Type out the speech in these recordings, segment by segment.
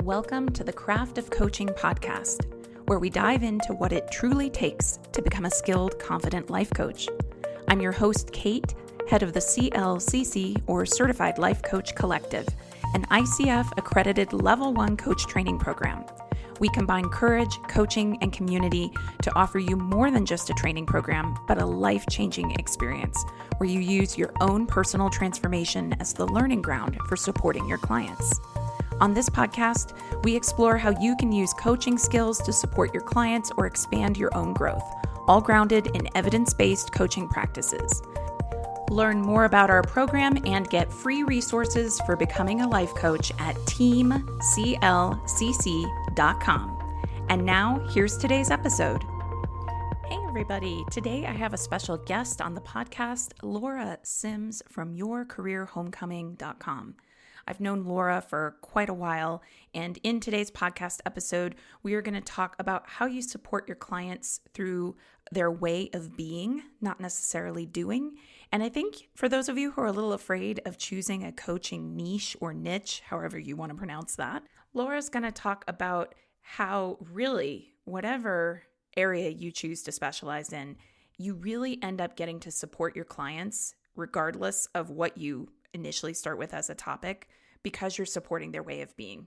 Welcome to the Craft of Coaching podcast, where we dive into what it truly takes to become a skilled, confident life coach. I'm your host, Kate, head of the CLCC, or Certified Life Coach Collective, an ICF accredited Level 1 coach training program. We combine courage, coaching, and community to offer you more than just a training program, but a life-changing experience where you use your own personal transformation as the learning ground for supporting your clients. On this podcast, we explore how you can use coaching skills to support your clients or expand your own growth, all grounded in evidence-based coaching practices. Learn more about our program and get free resources for becoming a life coach at teamclcc.com. And now, here's today's episode. Hey everybody, today I have a special guest on the podcast, Laura Sims from yourcareerhomecoming.com. I've known Laura for quite a while, and in today's podcast episode, we are going to talk about how you support your clients through their way of being, not necessarily doing. And I think for those of you who are a little afraid of choosing a coaching niche or niche, however you want to pronounce that, Laura's going to talk about how really, whatever area you choose to specialize in, you really end up getting to support your clients regardless of what you initially start with as a topic, because you're supporting their way of being.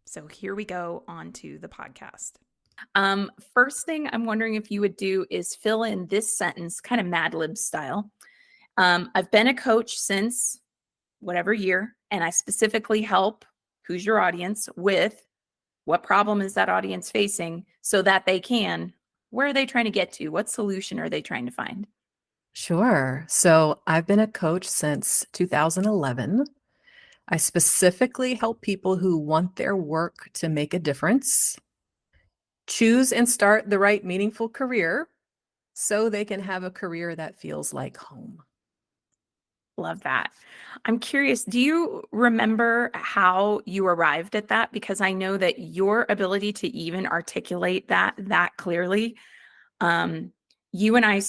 So here we go on to the podcast. First thing I'm wondering if you would do is fill in this sentence, kind of Mad Lib style. I've been a coach since whatever year, and I specifically help, who's your audience, with what problem is that audience facing so that they can, where are they trying to get to? What solution are they trying to find? Sure. So I've been a coach since 2011. I specifically help people who want their work to make a difference, choose and start the right meaningful career so they can have a career that feels like home. Love that. I'm curious, do you remember how you arrived at that? Because I know that your ability to even articulate that clearly, you and I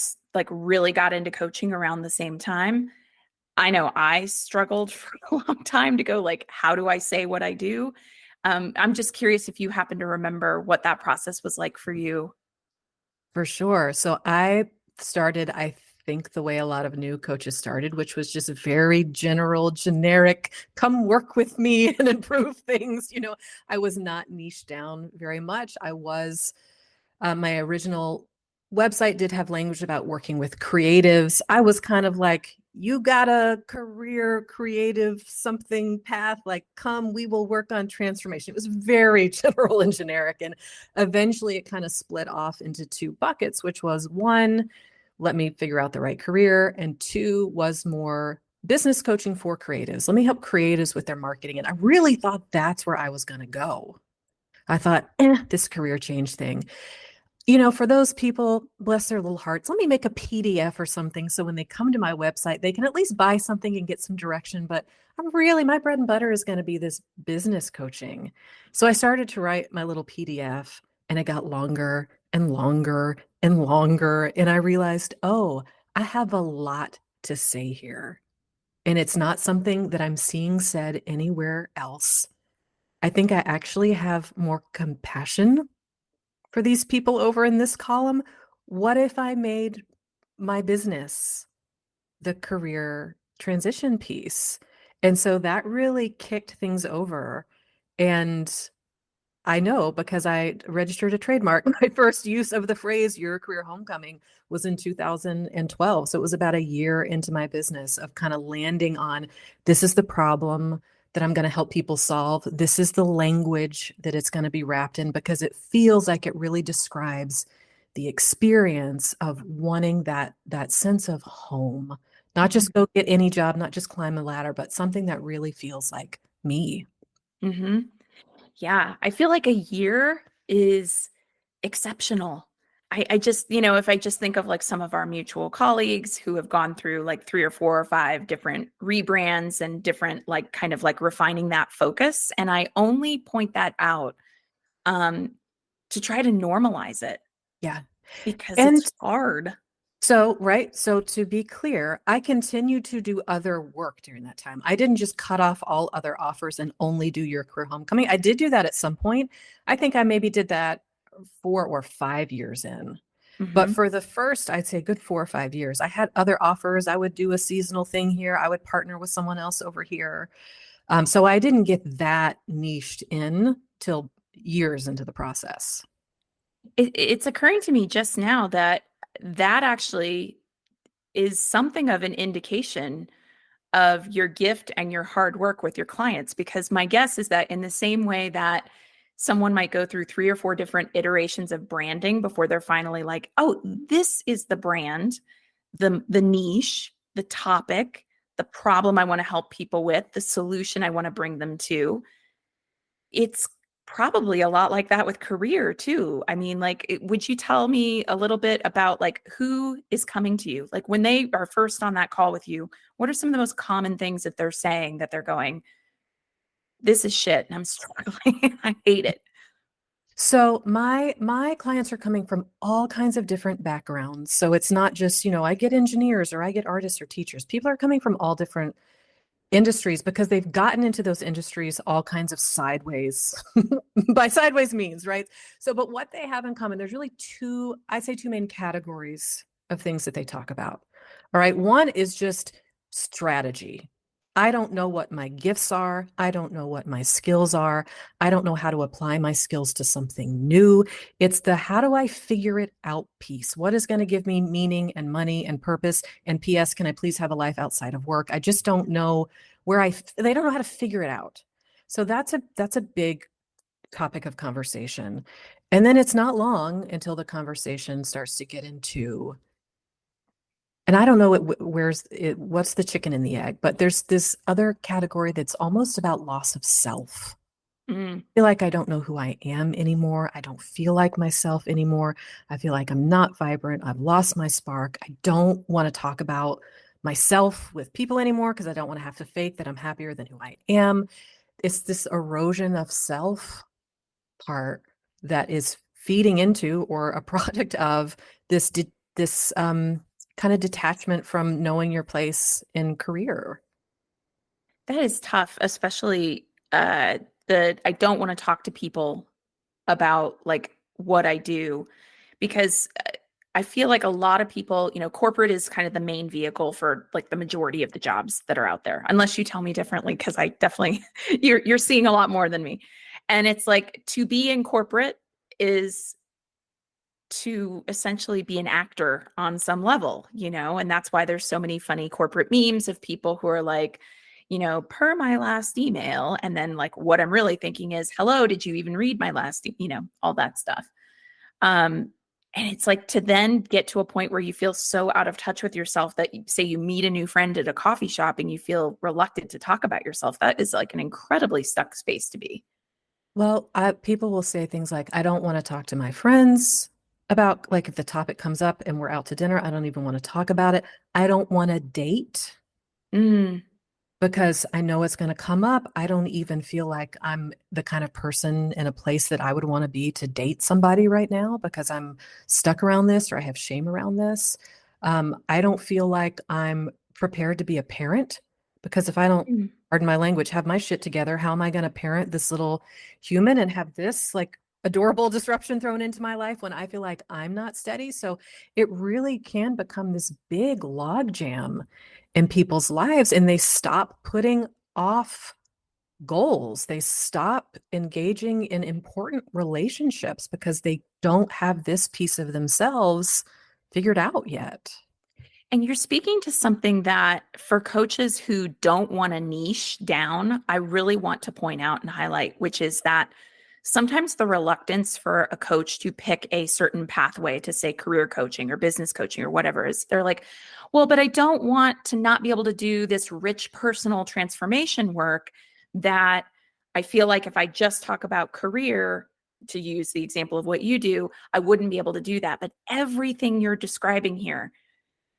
really got into coaching around the same time. I know I struggled for a long time to go how do I say what I do? I'm just curious if you happen to remember what that process was like for you. For sure. So I started, I think, the way a lot of new coaches started, which was just very general, generic, come work with me and improve things. I was not niched down very much. I was, my original website did have language about working with creatives. I was kind of like, you got a career creative something path, come, we will work on transformation. It was very general and generic. And eventually it kind of split off into two buckets, which was one, let me figure out the right career. And two was more business coaching for creatives. Let me help creatives with their marketing. And I really thought that's where I was going to go. I thought, this career change thing. For those people, bless their little hearts, let me make a PDF or something so when they come to my website, they can at least buy something and get some direction. But my bread and butter is going to be this business coaching. So I started to write my little PDF, and it got longer and longer and longer. And I realized, I have a lot to say here. And it's not something that I'm seeing said anywhere else. I think I actually have more compassion for these people over in this column. What if I made my business the career transition piece? And so that really kicked things over. And I know because I registered a trademark. My first use of the phrase "your career homecoming" was in 2012. So it was about a year into my business of kind of landing on, this is the problem that I'm going to help people solve. This is the language that it's going to be wrapped in, because it feels like it really describes the experience of wanting that sense of home, not just go get any job, not just climb a ladder, but something that really feels like me. Mm-hmm. Yeah, I feel like a year is exceptional. I just, if I just think of some of our mutual colleagues who have gone through 3 or 4 or 5 different rebrands and different refining that focus. And I only point that out to try to normalize it. Yeah. Because And it's hard. So, right. So to be clear, I continued to do other work during that time. I didn't just cut off all other offers and only do your career homecoming. I did do that at some point. I think I maybe did that 4 or 5 years in. But Hmm. for the first, I'd say good 4 or 5 years, I had other offers. I would do a seasonal thing here. I would partner with someone else over here. So I didn't get that niched in till years into the process. It's occurring to me just now that that actually is something of an indication of your gift and your hard work with your clients. Because my guess is that in the same way that someone might go through 3 or 4 different iterations of branding before they're finally like, oh, this is the brand, the niche, the topic, the problem I want to help people with, the solution I want to bring them to. It's probably a lot like that with career too. I mean, like, would you tell me a little bit about like who is coming to you? Like when they are first on that call with you, what are some of the most common things that they're saying that they're going, this is shit and I'm struggling. I hate it. So my clients are coming from all kinds of different backgrounds. So it's not just, I get engineers or I get artists or teachers. People are coming from all different industries because they've gotten into those industries all kinds of sideways by sideways means, right? So, but what they have in common, there's really I'd say two main categories of things that they talk about. All right. One is just strategy. I don't know what my gifts are. I don't know what my skills are. I don't know how to apply my skills to something new. It's the how do I figure it out piece? What is going to give me meaning and money and purpose? And P.S., can I please have a life outside of work? I just don't know they don't know how to figure it out. So that's a big topic of conversation. And then it's not long until the conversation starts to get into, and I don't know what's the chicken and the egg, but there's this other category that's almost about loss of self. Mm. I feel like I don't know who I am anymore. I don't feel like myself anymore. I feel like I'm not vibrant. I've lost my spark. I don't want to talk about myself with people anymore because I don't want to have to fake that I'm happier than who I am. It's this erosion of self part that is feeding into or a product of this kind of detachment from knowing your place in career. That is tough, especially the I don't want to talk to people about like what I do because I feel like a lot of people, corporate is kind of the main vehicle for like the majority of the jobs that are out there, unless you tell me differently, because I definitely you're seeing a lot more than me. And it's like to be in corporate is to essentially be an actor on some level, and that's why there's so many funny corporate memes of people who are like, per my last email. And then like what I'm really thinking is, hello, did you even read my last, all that stuff. Um, and it's like to then get to a point where you feel so out of touch with yourself that say you meet a new friend at a coffee shop and you feel reluctant to talk about yourself. That is like an incredibly stuck space to be. Well, people will say things like, I don't want to talk to my friends about, like, if the topic comes up and we're out to dinner, I don't even want to talk about it. I don't want to date Mm, because I know it's going to come up. I don't even feel like I'm the kind of person in a place that I would want to be to date somebody right now because I'm stuck around this or I have shame around this. I don't feel like I'm prepared to be a parent because if I don't, mm. pardon my language, have my shit together, how am I going to parent this little human and have this like adorable disruption thrown into my life when I feel like I'm not steady? So it really can become this big log jam in people's lives and they stop putting off goals. They stop engaging in important relationships because they don't have this piece of themselves figured out yet. And you're speaking to something that for coaches who don't want to niche down, I really want to point out and highlight, which is that sometimes the reluctance for a coach to pick a certain pathway to say career coaching or business coaching or whatever is they're like, well, but I don't want to not be able to do this rich personal transformation work that I feel like if I just talk about career, to use the example of what you do, I wouldn't be able to do that. But everything you're describing here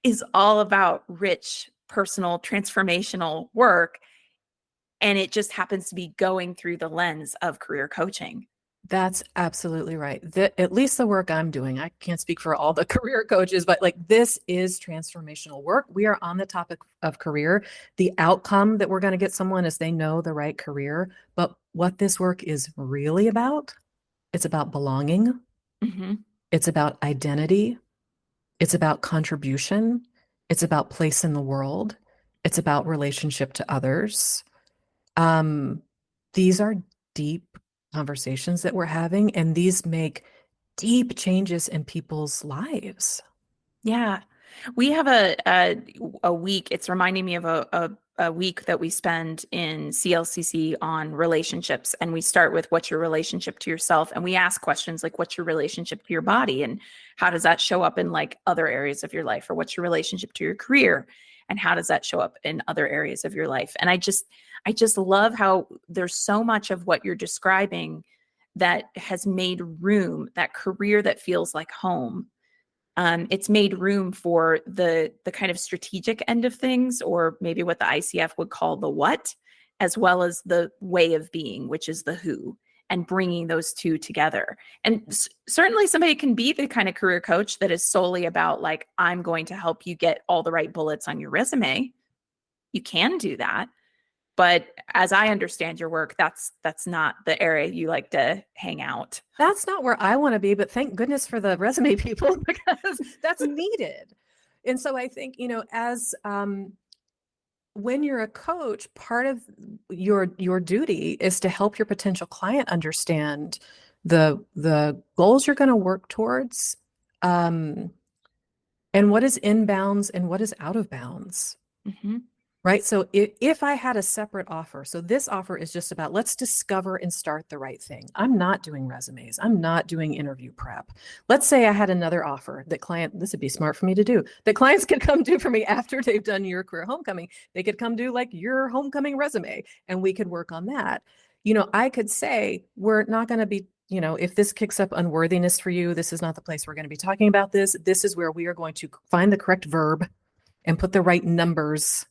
is all about rich personal transformational work. And it just happens to be going through the lens of career coaching. That's absolutely right. At least the work I'm doing, I can't speak for all the career coaches, but like this is transformational work. We are on the topic of career. The outcome that we're going to get someone is they know the right career. But what this work is really about, it's about belonging, Hmm. it's about identity, it's about contribution, it's about place in the world, it's about relationship to others. Um, these are deep conversations that we're having, and these make deep changes in people's lives. Yeah. We have a week. It's reminding me of a week that we spend in CLCC on relationships. And we start with what's your relationship to yourself? And we ask questions like, what's your relationship to your body? And how does that show up in like other areas of your life? Or what's your relationship to your career? And how does that show up in other areas of your life? And I just love how there's so much of what you're describing that has made room, that career that feels like home. It's made room for the kind of strategic end of things, or maybe what the ICF would call the what, as well as the way of being, which is the who, and bringing those two together. And certainly somebody can be the kind of career coach that is solely about like, I'm going to help you get all the right bullets on your resume. You can do that. But as I understand your work, that's not the area you like to hang out. That's not where I want to be, but thank goodness for the resume people because that's needed. And so I think, as when you're a coach, part of your duty is to help your potential client understand the goals you're going to work towards, um, and what is in bounds and what is out of bounds. Mm-hmm. Right. So if I had a separate offer, so this offer is just about let's discover and start the right thing. I'm not doing resumes. I'm not doing interview prep. Let's say I had another offer that this would be smart for me to do, that clients could come do for me after they've done your career homecoming. They could come do like your homecoming resume and we could work on that. I could say, we're not going to be, if this kicks up unworthiness for you, this is not the place we're going to be talking about this. This is where we are going to find the correct verb and put the right numbers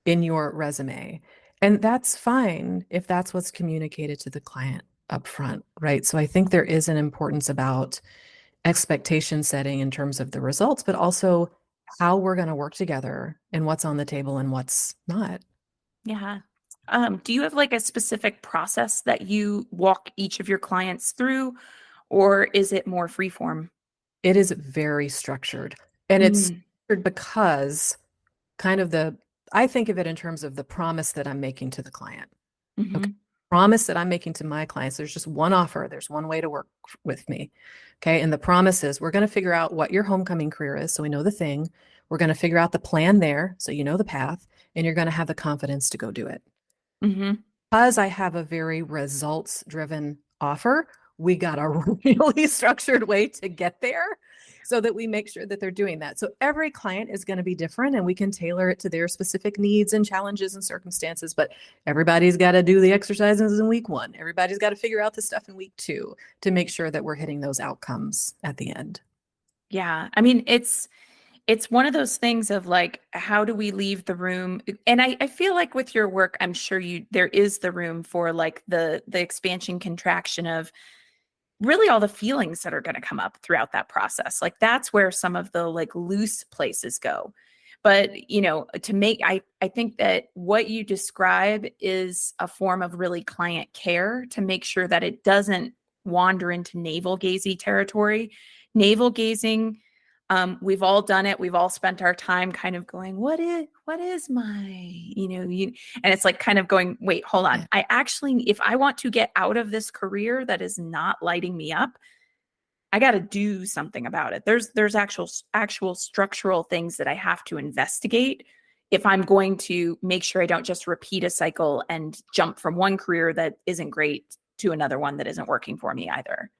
in your resume. And that's fine if that's what's communicated to the client up front, right? So I think there is an importance about expectation setting in terms of the results, but also how we're going to work together and what's on the table and what's not. Yeah. Do you have like a specific process that you walk each of your clients through, or is it more freeform? It is very structured. And it's Mm, structured because kind of I think of it in terms of the promise that I'm making to the client. Okay. hmm. Promise that I'm making to my clients. There's just one offer. There's one way to work with me. Okay. And the promise is we're going to figure out what your homecoming career is. So we know the thing. We're going to figure out the plan there. So you know the path, and you're going to have the confidence to go do it. Hmm. Because I have a very results driven offer, we got a really structured way to get there so that we make sure that they're doing that. So every client is going to be different and we can tailor it to their specific needs and challenges and circumstances. But everybody's got to do the exercises in week 1. Everybody's got to figure out the stuff in week 2 to make sure that we're hitting those outcomes at the end. Yeah. I mean, it's one of those things of like, how do we leave the room? And I feel like with your work, I'm sure there is the room for like the expansion contraction of really all the feelings that are going to come up throughout that process. Like that's where some of the like loose places go. But, I think that what you describe is a form of really client care to make sure that it doesn't wander into navel gazy territory. Navel gazing, we've all done it. We've all spent our time kind of going, what is my, and it's like kind of going, wait, hold on. Yeah. If I want to get out of this career that is not lighting me up, I got to do something about it. There's actual structural things that I have to investigate if I'm going to make sure I don't just repeat a cycle and jump from one career that isn't great to another one that isn't working for me either.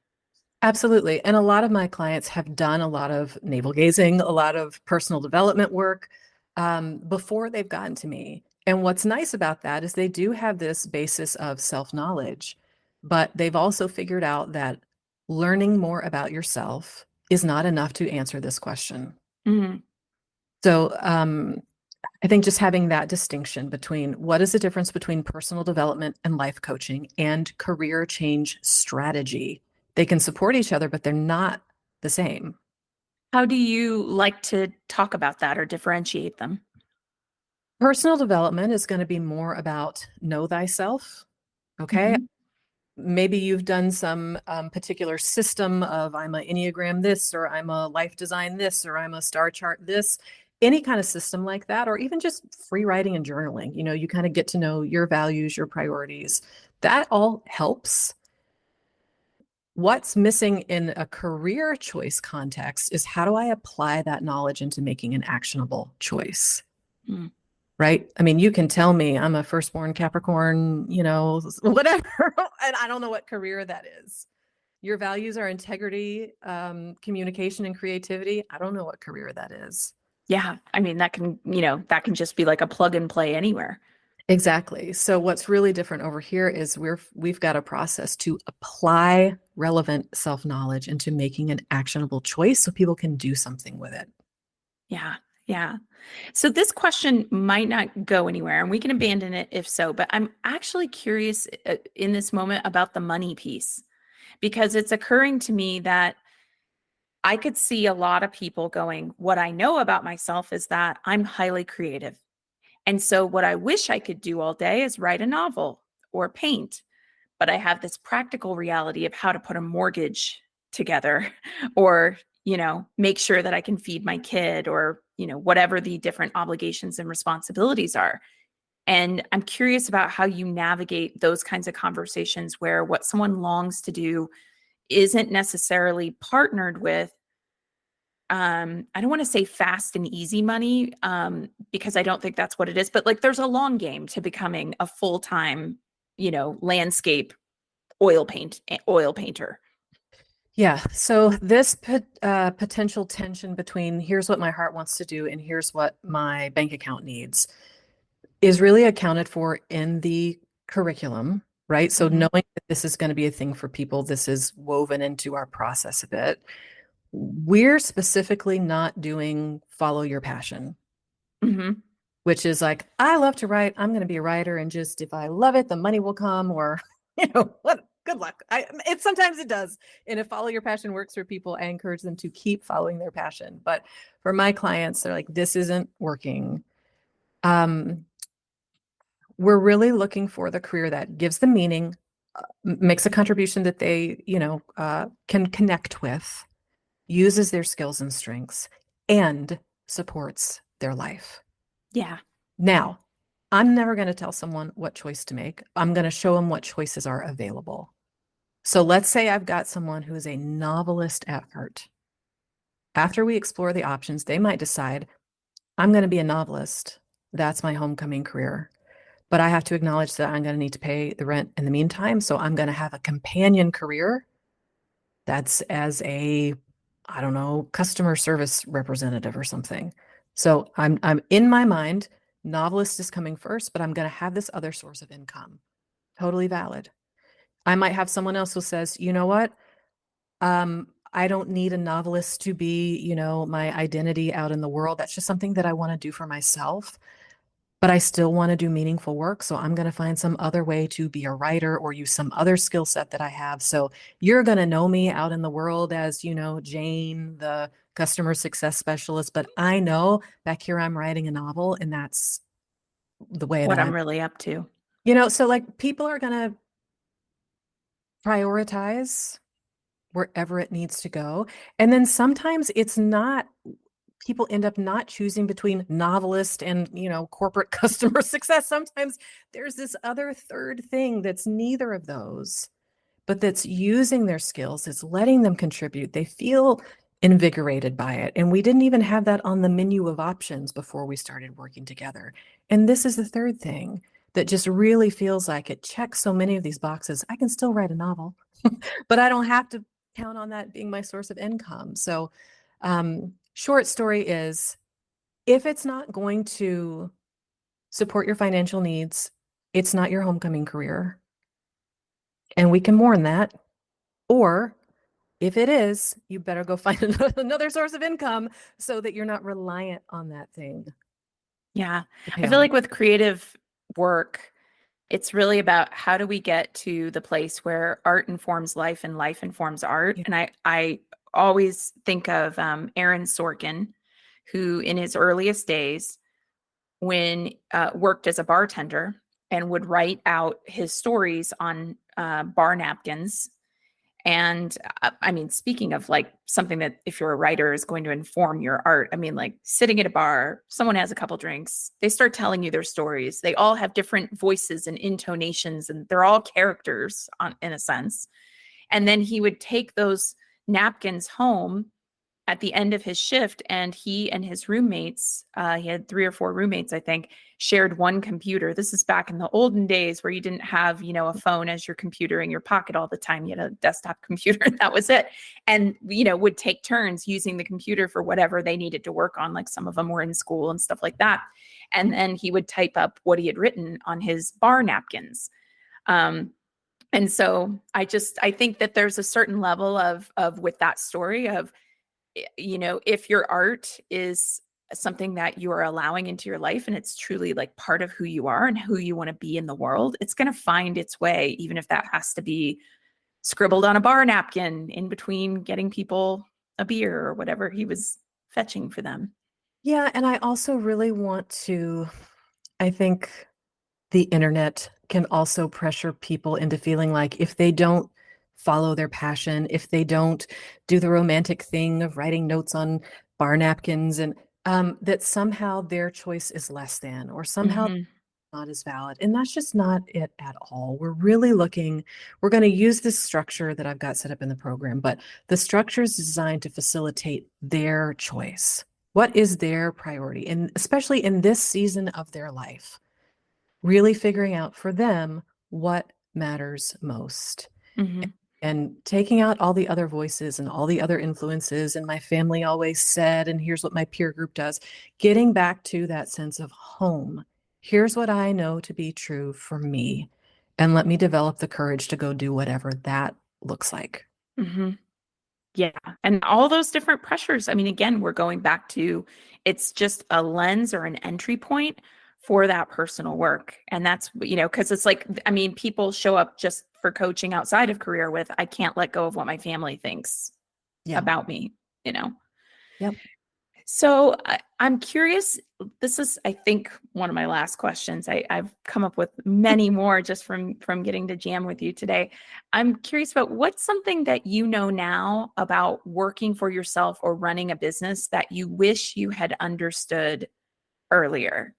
Absolutely. And a lot of my clients have done a lot of navel gazing, a lot of personal development work before they've gotten to me. And what's nice about that is they do have this basis of self-knowledge, but they've also figured out that learning more about yourself is not enough to answer this question. Mhm. So, I think just having that distinction between what is the difference between personal development and life coaching and career change strategy. They can support each other, but they're not the same. How do you like to talk about that or differentiate them? Personal development is going to be more about know thyself. Okay. Hmm. Maybe you've done some particular system of I'm a Enneagram this, or I'm a life design this, or I'm a star chart this, any kind of system like that, or even just free writing and journaling. You kind of get to know your values, your priorities. That all helps. What's missing in a career choice context is how do I apply that knowledge into making an actionable choice? Mm. Right? I mean, you can tell me I'm a firstborn Capricorn, whatever, and I don't know what career that is. Your values are integrity, communication, and creativity. I don't know what career that is. Yeah. I mean, that can just be like a plug and play anywhere. Exactly. So what's really different over here is we've got a process to apply relevant self-knowledge into making an actionable choice so people can do something with it. Yeah. Yeah. So this question might not go anywhere and we can abandon it if so, but I'm actually curious in this moment about the money piece because it's occurring to me that I could see a lot of people going, what I know about myself is that I'm highly creative. And so what I wish I could do all day is write a novel or paint, but I have this practical reality of how to put a mortgage together or, make sure that I can feed my kid or, whatever the different obligations and responsibilities are. And I'm curious about how you navigate those kinds of conversations where what someone longs to do isn't necessarily partnered with I don't want to say fast and easy money because I don't think that's what it is, but like there's a long game to becoming a full-time, landscape oil painter. Yeah. So this potential tension between here's what my heart wants to do and here's what my bank account needs is really accounted for in the curriculum, right? So Hmm. knowing that this is going to be a thing for people, this is woven into our process a bit. We're specifically not doing follow your passion, Hmm. which is like, I love to write. I'm going to be a writer. And just if I love it, the money will come or, what good luck. Sometimes it does. And if follow your passion works for people, I encourage them to keep following their passion. But for my clients, they're like, this isn't working. Um, we're really looking for the career that gives them meaning, makes a contribution that they, can connect with, uses their skills and strengths, and supports their life. Yeah. Now, I'm never going to tell someone what choice to make. I'm going to show them what choices are available. So let's say I've got someone who is a novelist at heart. After we explore the options, they might decide, I'm going to be a novelist. That's my homecoming career. But I have to acknowledge that I'm going to need to pay the rent in the meantime. So I'm going to have a companion career that's as a, I don't know, customer service representative or something. So I'm in my mind, novelist is coming first, but I'm going to have this other source of income. Totally valid. I might have someone else who says, you know what? I don't need a novelist to be, my identity out in the world. That's just something that I want to do for myself, but I still want to do meaningful work. So I'm going to find some other way to be a writer or use some other skill set that I have. So you're going to know me out in the world as, Jane, the customer success specialist, but I know back here I'm writing a novel and that's the way What that I'm I'm, really up to. so like people are going to prioritize wherever it needs to go. And then sometimes it's not, people end up not choosing between novelist and, corporate customer success. Sometimes there's this other third thing that's neither of those, but that's using their skills, it's letting them contribute. They feel invigorated by it. And we didn't even have that on the menu of options before we started working together. And this is the third thing that just really feels like it checks so many of these boxes. I can still write a novel, but I don't have to count on that being my source of income. So, short story is if it's not going to support your financial needs, it's not your homecoming career. And we can mourn that. Or if it is, you better go find another source of income so that you're not reliant on that thing. Yeah. to I pay feel all. like with creative work, it's really about how do we get to the place where art informs life and life informs art. Yeah. And I always think of Aaron Sorkin, who in his earliest days, when worked as a bartender and would write out his stories on bar napkins. And I mean, speaking of like something that if you're a writer is going to inform your art, I mean, like sitting at a bar, someone has a couple drinks, they start telling you their stories. They all have different voices and intonations, and they're all characters in a sense. And then he would take those napkins home at the end of his shift, and he and his roommates, he had 3 or 4 roommates, I think, shared one computer. This is back in the olden days where you didn't have, a phone as your computer in your pocket all the time. You had a desktop computer and that was it. And, would take turns using the computer for whatever they needed to work on. Like some of them were in school and stuff like that. And then he would type up what he had written on his bar napkins. And so I think that there's a certain level of with that story of, if your art is something that you are allowing into your life and it's truly like part of who you are and who you want to be in the world, it's going to find its way, even if that has to be scribbled on a bar napkin in between getting people a beer or whatever he was fetching for them. Yeah, and I also really want to, I think the internet can also pressure people into feeling like if they don't follow their passion, if they don't do the romantic thing of writing notes on bar napkins, and that somehow their choice is less than, or somehow Mm-hmm. not as valid. And that's just not it at all. We're really looking, we're going to use this structure that I've got set up in the program, but the structure is designed to facilitate their choice. What is their priority? And especially in this season of their life, really figuring out for them what matters most. Mm-hmm. And taking out all the other voices and all the other influences, and my family always said, and here's what my peer group does, getting back to that sense of home. Here's what I know to be true for me, and let me develop the courage to go do whatever that looks like. Mm-hmm. Yeah. And all those different pressures. I mean, again, we're going back to it's just a lens or an entry point for that personal work. And that's, because it's like, I mean, people show up just for coaching outside of career with, I can't let go of what my family thinks Yeah. about me, you know? Yep. So I'm curious. This is, I think, one of my last questions. I've come up with many more just from getting to jam with you today. I'm curious about what's something that you know now about working for yourself or running a business that you wish you had understood earlier.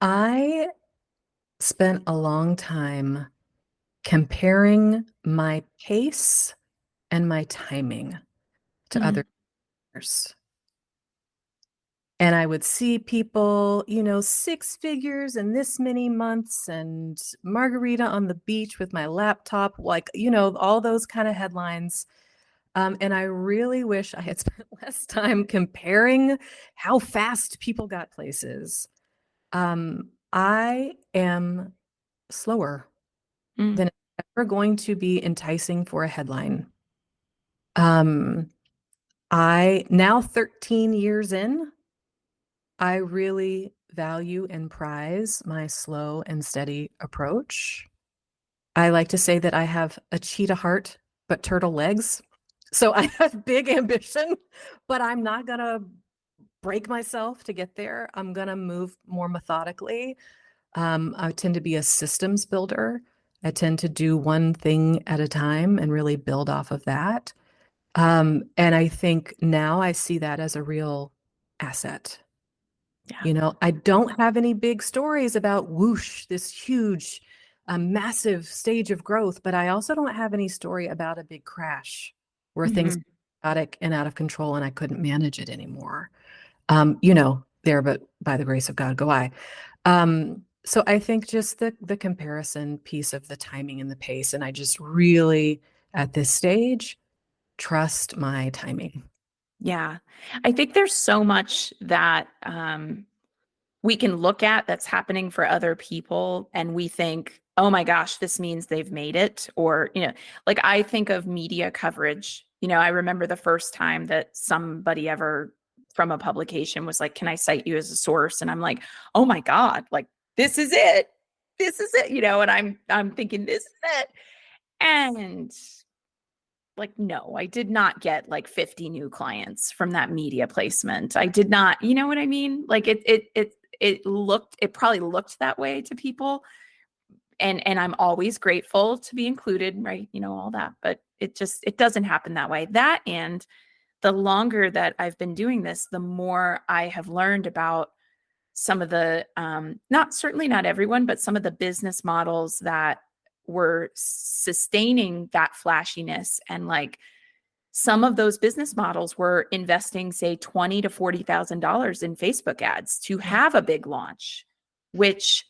I spent a long time comparing my pace and my timing to Mm, others. And I would see people, 6 figures in this many months and margarita on the beach with my laptop, like, all those kind of headlines. And I really wish I had spent less time comparing how fast people got places. I am slower mm, than it's ever going to be enticing for a headline. Um, I now 13 years in, I really value and prize my slow and steady approach. I like to say that I have a cheetah heart, but turtle legs. So I have big ambition, but I'm not going to break myself to get there. I'm going to move more methodically. I tend to be a systems builder. I tend to do one thing at a time and really build off of that. And I think now I see that as a real asset. yeah. I don't have any big stories about whoosh, this huge, massive stage of growth, but I also don't have any story about a big crash where things Mhm. were chaotic and out of control and I couldn't manage it anymore. There, but by the grace of God, go I. So I think just the comparison piece of the timing and the pace, and I just really, at this stage, trust my timing. Yeah. I think there's so much that we can look at that's happening for other people and we think, oh my gosh, this means they've made it. Or, like I think of media coverage. I remember the first time that somebody ever from a publication was like, can I cite you as a source? And I'm like, oh my God, like, this is it. This is it, and I'm thinking, this is it. And like, no, I did not get like 50 new clients from that media placement. I did not, you know what I mean? Like it probably looked that way to people. And I'm always grateful to be included, right? All that, but it doesn't happen that way. That, and the longer that I've been doing this, the more I have learned about some of the, certainly not everyone, but some of the business models that were sustaining that flashiness. And like some of those business models were investing, say, $20,000 to $40,000 in Facebook ads to have a big launch, which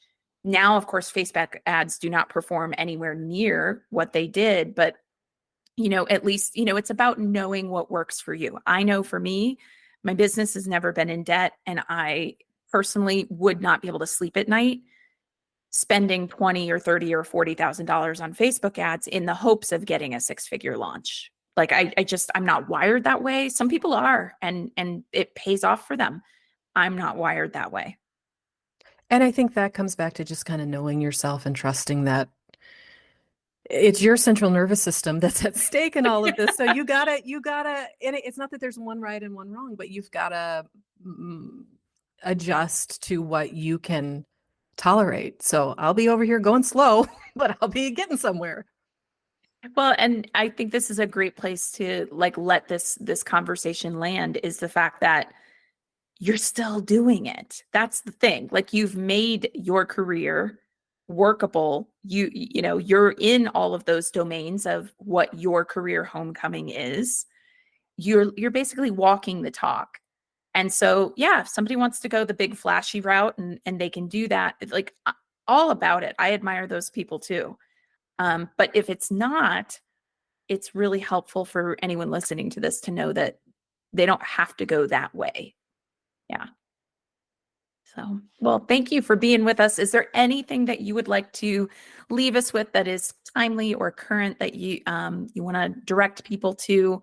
now, of course, Facebook ads do not perform anywhere near what they did. But, at least, it's about knowing what works for you. I know for me, my business has never been in debt, and I personally would not be able to sleep at night spending $20,000 or $30,000 or $40,000 on Facebook ads in the hopes of getting a 6-figure launch. Like I'm not wired that way. Some people are, and it pays off for them. I'm not wired that way. And I think that comes back to just kind of knowing yourself and trusting that it's your central nervous system that's at stake in all of this. So you gotta, and it's not that there's one right and one wrong, but you've gotta adjust to what you can tolerate. So I'll be over here going slow, but I'll be getting somewhere. Well, and I think this is a great place to like let this conversation land, is the fact that you're still doing it. That's the thing. Like, you've made your career workable. You're in all of those domains of what your career homecoming is. You're basically walking the talk. And so, yeah, if somebody wants to go the big flashy route and they can do that, like, all about it. I admire those people too. But if it's not, it's really helpful for anyone listening to this to know that they don't have to go that way. Yeah. So, well, thank you for being with us. Is there anything that you would like to leave us with that is timely or current that you want to direct people to?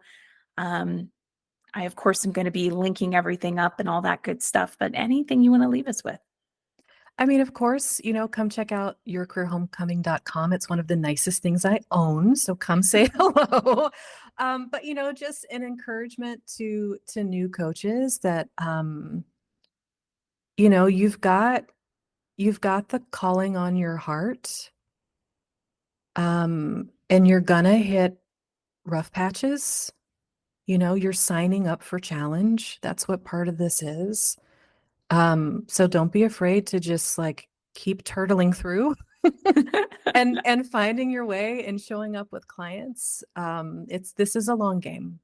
I, of course, am going to be linking everything up and all that good stuff, but anything you want to leave us with? I mean, of course, come check out yourcareerhomecoming.com. It's one of the nicest things I own. So come say hello. But, just an encouragement to new coaches that, you've got the calling on your heart. And you're gonna hit rough patches. You're signing up for challenge. That's what part of this is. So don't be afraid to just like keep turtling through and finding your way and showing up with clients. This is a long game.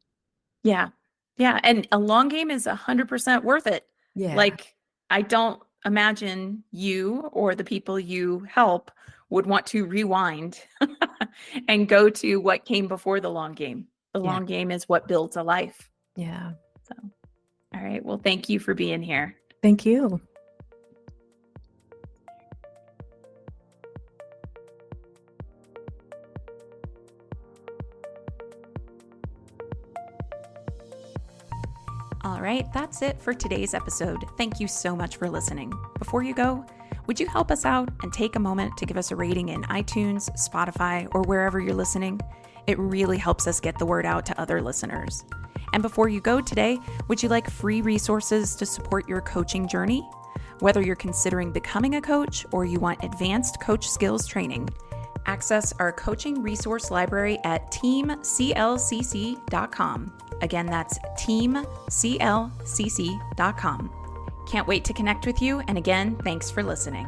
Yeah. Yeah. And a long game is 100% worth it. Yeah. Like, I don't imagine you or the people you help would want to rewind and go to what came before the long game. The long game is what builds a life. Yeah. So, all right. Well, thank you for being here. Thank you. All right, that's it for today's episode. Thank you so much for listening. Before you go, would you help us out and take a moment to give us a rating in iTunes, Spotify, or wherever you're listening? It really helps us get the word out to other listeners. And before you go today, would you like free resources to support your coaching journey? Whether you're considering becoming a coach or you want advanced coach skills training, access our coaching resource library at teamclcc.com. Again, that's teamclcc.com. Can't wait to connect with you. And again, thanks for listening.